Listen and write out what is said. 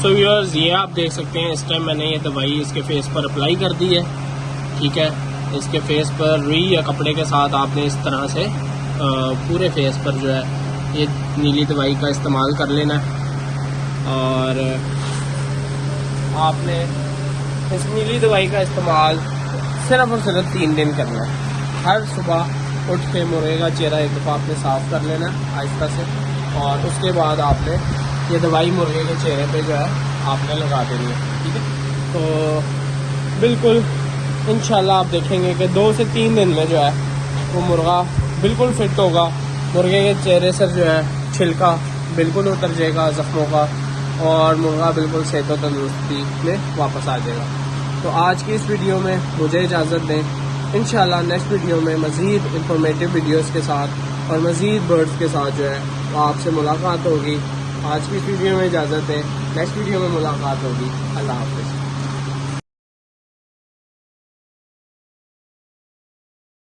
سو viewers یہ آپ دیکھ سکتے ہیں اس ٹائم میں نے یہ دوائی اس کے فیس پر اپلائی کر دی ہے. ٹھیک ہے, اس کے فیس پر روئی یا کپڑے کے ساتھ آپ نے اس طرح سے پورے فیس پر جو ہے یہ نیلی دوائی کا استعمال کر لینا ہے. اور آپ نے اس نیلی دوائی کا استعمال صرف اور صرف 3 دن کرنا ہے. ہر صبح اٹھ کے مرغے کا چہرہ ایک دفعہ آپ نے صاف کر لینا ہے آہستہ سے, اور اس کے بعد آپ نے یہ دوائی مرغے کے چہرے پہ جو ہے آپ نے لگا دینی ہے. ٹھیک ہے, تو بالکل انشاءاللہ آپ دیکھیں گے کہ 2 سے 3 دن میں جو ہے وہ مرغا بالکل فٹ ہوگا. مرغے کے چہرے سے جو ہے چھلکا بالکل اتر جائے گا زخموں کا, اور مرغا بالکل صحت و تندرستی میں واپس آ جائے گا. تو آج کی اس ویڈیو میں مجھے اجازت دیں. انشاءاللہ نیکسٹ ویڈیو میں مزید انفارمیٹیو ویڈیوز کے ساتھ اور مزید برڈز کے ساتھ جو ہے وہ آپ سے ملاقات ہوگی. آج کی اس ویڈیو میں اجازت دیں, نیکسٹ ویڈیو میں ملاقات ہوگی. اللہ حافظ.